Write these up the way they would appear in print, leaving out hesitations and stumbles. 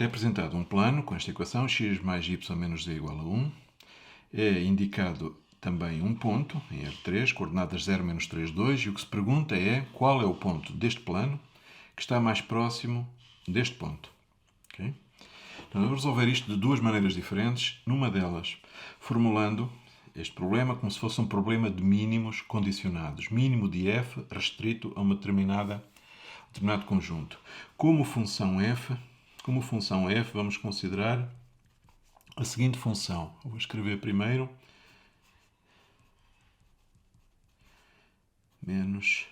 É apresentado um plano com esta equação x mais y menos z igual a 1. É indicado também um ponto em R3, coordenadas 0, menos 3, 2, e o que se pergunta é qual é o ponto deste plano que está mais próximo deste ponto. Okay? Então, vamos resolver isto de duas maneiras diferentes. Numa delas, formulando este problema como se fosse um problema de mínimos condicionados. Mínimo de f restrito a um determinado conjunto. Como função f, vamos considerar a seguinte função. Eu vou escrever primeiro menos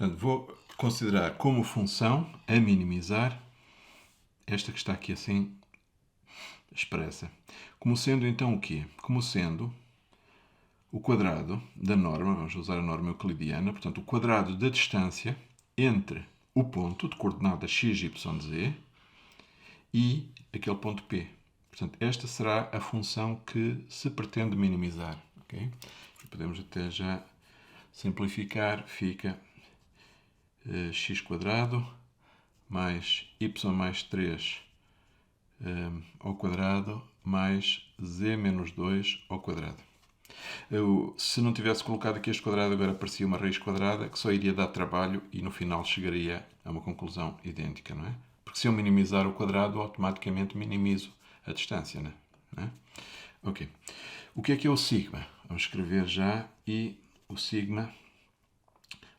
Portanto, vou considerar como função a minimizar esta que está aqui assim expressa. Como sendo então o quê? Como sendo o quadrado da norma, vamos usar a norma euclidiana, portanto, o quadrado da distância entre o ponto de coordenadas x, y, z e aquele ponto P. Portanto, esta será a função que se pretende minimizar. Okay? Podemos até já simplificar, fica x quadrado mais y mais 3 ao quadrado mais z menos 2 ao quadrado. Se não tivesse colocado aqui este quadrado, agora aparecia uma raiz quadrada que só iria dar trabalho e no final chegaria a uma conclusão idêntica, não é? Porque se eu minimizar o quadrado, automaticamente minimizo a distância, não é? Ok. O que é o sigma? Vamos escrever já, e o sigma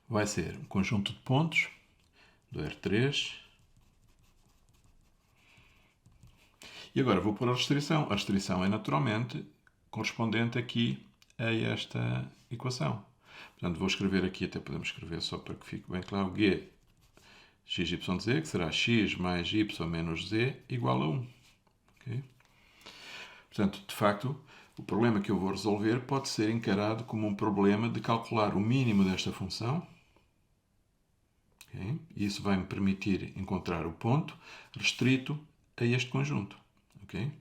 vai ser um conjunto de pontos do R3. E agora vou pôr a restrição. A restrição é naturalmente correspondente aqui a esta equação. Portanto, vou escrever aqui, até podemos escrever só para que fique bem claro, g x, y, z, que será x mais y menos z igual a 1. Okay? Portanto, de facto, o problema que eu vou resolver pode ser encarado como um problema de calcular o mínimo desta função. Okay? Isso vai me permitir encontrar o ponto restrito a este conjunto. Okay?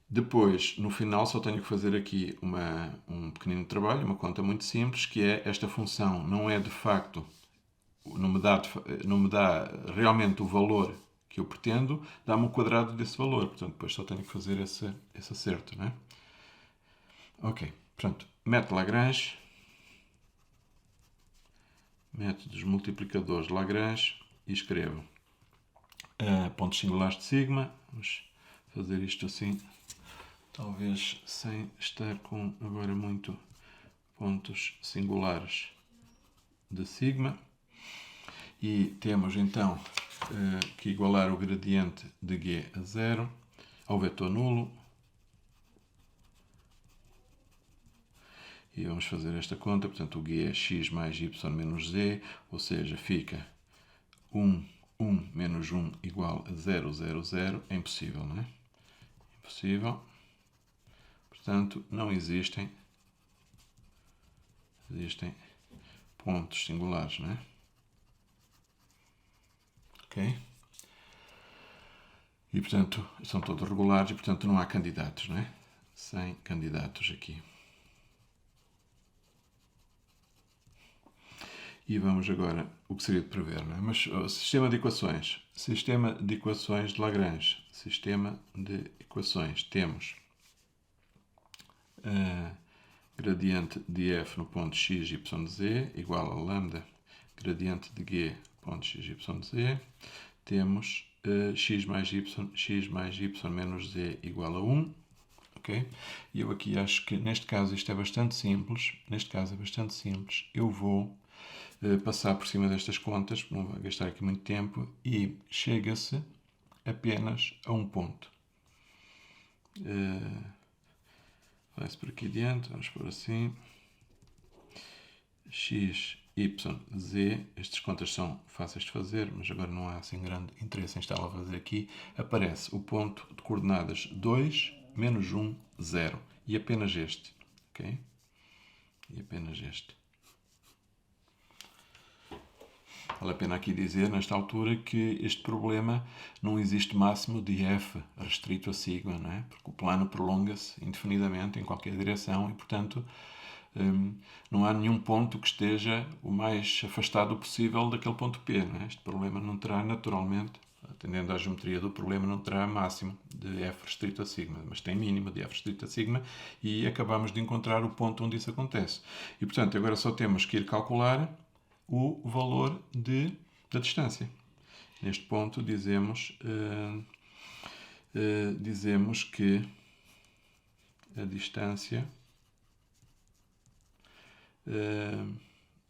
Depois, no final, só tenho que fazer aqui um pequenino trabalho, uma conta muito simples, que é esta função não é de facto, não me dá realmente o valor que eu pretendo, dá-me o quadrado desse valor. Portanto, depois só tenho que fazer esse acerto, não é? Ok, portanto, método Lagrange, métodos multiplicadores de Lagrange, e escrevo pontos singulares de sigma. Vamos fazer isto assim, talvez sem estar com agora muito pontos singulares de sigma. E temos então que igualar o gradiente de g a zero ao vetor nulo. E vamos fazer esta conta, portanto o g é x mais y menos z, ou seja, fica 1 menos 1 igual a 0, 0, 0. É impossível, não é? Impossível. Portanto, não existem pontos singulares, não é? Ok? E, portanto, são todos regulares e, portanto, não há candidatos, não é? Sem candidatos aqui. E vamos agora, o que seria de prever, não é? Mas sistema de equações de Lagrange, temos gradiente de f no ponto x, y, z igual a lambda gradiente de g ponto x, y, z. Temos x mais y menos z igual a 1. Okay? E eu aqui acho que neste caso isto é bastante simples. Eu vou passar por cima destas contas, não vou gastar aqui muito tempo, e chega-se apenas a um ponto. Vai-se por aqui adiante, vamos por assim. X, Y, Z, estas contas são fáceis de fazer, mas agora não há assim grande interesse em estar a fazer aqui. Aparece o ponto de coordenadas 2, menos 1, 0. E apenas este. Ok? E apenas este. Vale a pena aqui dizer, nesta altura, que este problema não existe máximo de f restrito a sigma, não é? Porque o plano prolonga-se indefinidamente em qualquer direção e, portanto, não há nenhum ponto que esteja o mais afastado possível daquele ponto P. Não é? Este problema não terá, naturalmente, atendendo à geometria do problema, não terá máximo de f restrito a sigma, mas tem mínimo de f restrito a sigma e acabamos de encontrar o ponto onde isso acontece. E, portanto, agora só temos que ir calcular o valor da distância. Neste ponto dizemos que a distância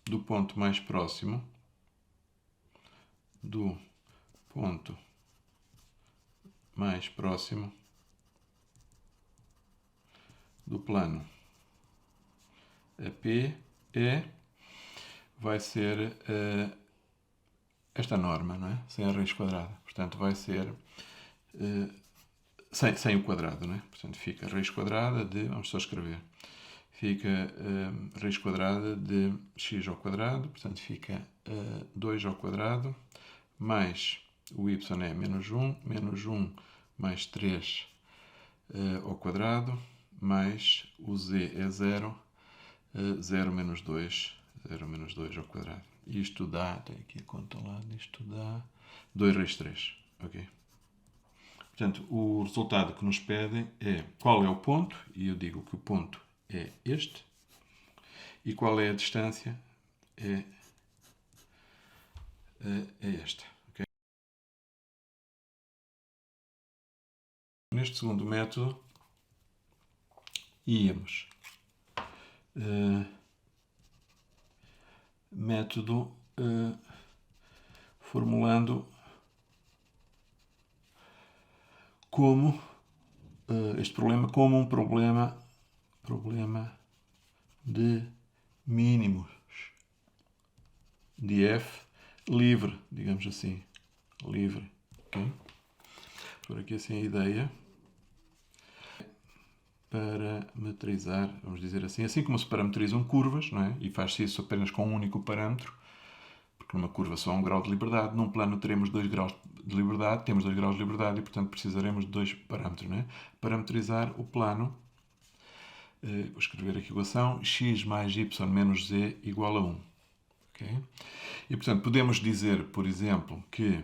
do ponto mais próximo do plano a P vai ser esta norma, não é? Sem a raiz quadrada. Portanto, vai ser sem o quadrado, não é? Portanto, fica raiz quadrada de, vamos só escrever, fica raiz quadrada de x ao quadrado, portanto, fica 2 ao quadrado, mais o y é menos 1 mais 3 ao quadrado, mais o z é 0, 0 menos 2 ao quadrado. Isto dá, tem aqui a conta lá, isto dá 2 raiz 3, ok? Portanto, o resultado que nos pedem é qual é o ponto, e eu digo que o ponto é este, e qual é a distância, é esta. Okay? Neste segundo método, íamos formulando como este problema como um problema de mínimos de f livre, digamos assim, livre, ok? Por aqui assim a ideia, parametrizar, vamos dizer assim como se parametrizam curvas, não é? E faz-se isso apenas com um único parâmetro, porque numa curva só há um grau de liberdade, num plano teremos 2 graus de liberdade, temos 2 graus de liberdade e, portanto, precisaremos de 2 parâmetros, não é? Parametrizar o plano, vou escrever aqui a equação, x mais y menos z igual a 1. Okay? E, portanto, podemos dizer, por exemplo, que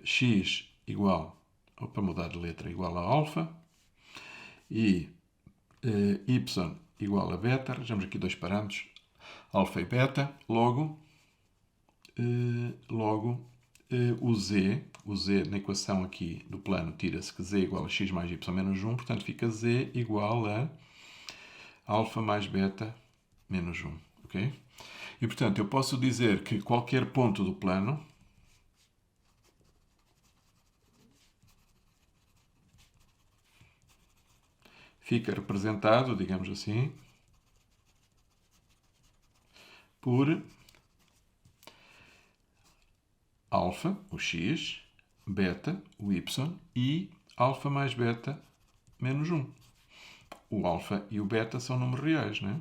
x igual, para mudar de letra, igual a alfa e y igual a beta, arranjamos aqui 2 parâmetros, alfa e beta, logo o z na equação aqui do plano tira-se que z igual a x mais y menos 1, portanto fica z igual a alfa mais beta menos 1, ok? E, portanto, eu posso dizer que qualquer ponto do plano fica representado, digamos assim, por alfa, o x, beta, o y, e alfa mais beta menos 1. O alfa e o beta são números reais, não é?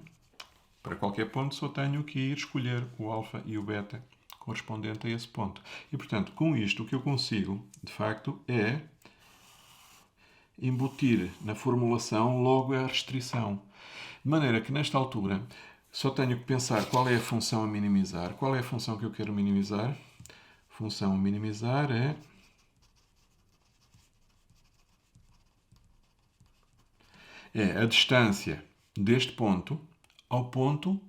Para qualquer ponto só tenho que ir escolher o alfa e o beta correspondente a esse ponto. E, portanto, com isto o que eu consigo, de facto, é embutir na formulação logo a restrição. De maneira que, nesta altura, só tenho que pensar qual é a função a minimizar. Qual é a função que eu quero minimizar? A função a minimizar é a distância deste ponto ao ponto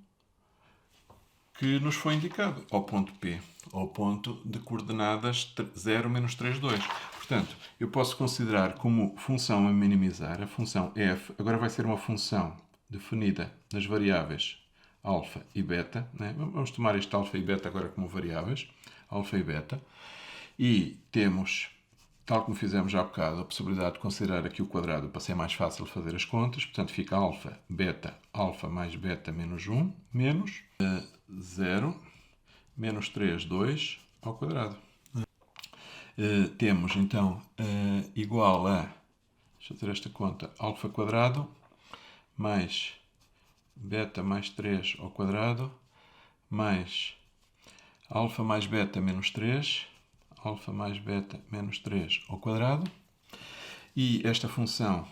que nos foi indicado, ao ponto P, ao ponto de coordenadas 0, menos 3, 2. Portanto, eu posso considerar como função a minimizar a função f, agora vai ser uma função definida nas variáveis alfa e beta, né? Vamos tomar este alfa e beta agora como variáveis, alfa e beta, e temos, tal como fizemos já há bocado, a possibilidade de considerar aqui o quadrado para ser mais fácil de fazer as contas, portanto fica alfa mais beta menos 1, menos 0, menos 3, 2 ao quadrado. Temos então igual a, deixa eu fazer esta conta, alfa quadrado mais beta mais 3 ao quadrado mais alfa mais beta menos 3, alfa mais beta menos 3 ao quadrado. E esta função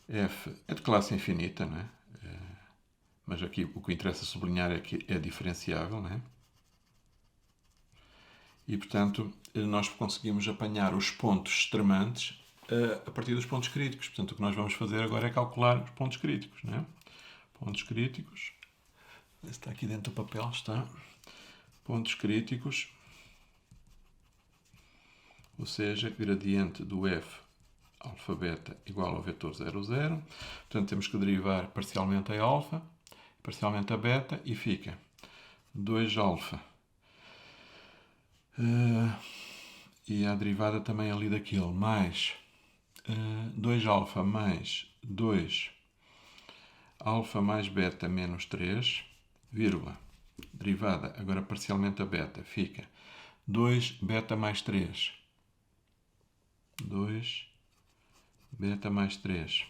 f é de classe infinita, não é? Mas aqui o que interessa sublinhar é que é diferenciável, não é? E, portanto, nós conseguimos apanhar os pontos extremantes a partir dos pontos críticos. Portanto, o que nós vamos fazer agora é calcular os pontos críticos, não é? Pontos críticos. Está aqui dentro do papel, está. Pontos críticos. Ou seja, gradiente do f alfa beta igual ao vetor 0, 0. Portanto, temos que derivar parcialmente a alfa, parcialmente a beta, e fica 2 alfa. E a derivada também ali daquilo, mais 2 alfa mais 2 alfa mais beta menos 3, vírgula, derivada agora parcialmente a beta, fica 2 beta mais 3. 2 beta mais 3.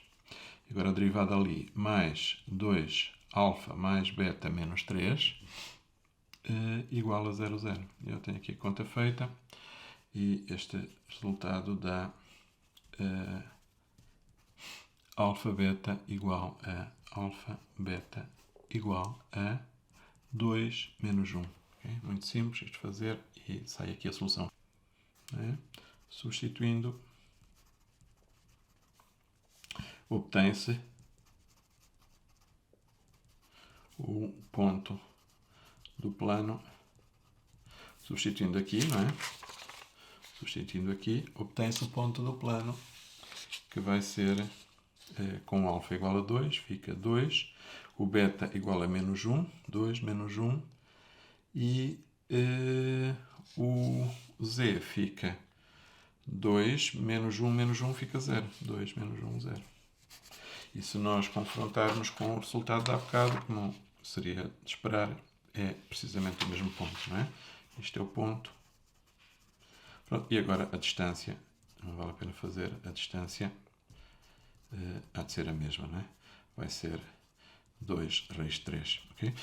Agora a derivada ali, mais 2 alfa mais beta menos 3, igual a 0, 0. Eu tenho aqui a conta feita e este resultado dá alfa beta igual a 2 menos 1. Okay? Muito simples isto fazer e sai aqui a solução. Substituindo, obtém-se o ponto do plano, substituindo aqui, não é? Substituindo aqui, obtém-se o ponto do plano, que vai ser com alfa igual a 2, fica 2, o beta igual a menos 1, 2 menos 1, e o z fica 2 menos 1 fica 0. 2 menos 1, 0. E se nós confrontarmos com o resultado de há bocado, como seria de esperar, é precisamente o mesmo ponto, não é? Este é o ponto. Pronto, e agora a distância, não vale a pena fazer, a distância há de ser a mesma, não é? Vai ser 2 raiz de 3, ok?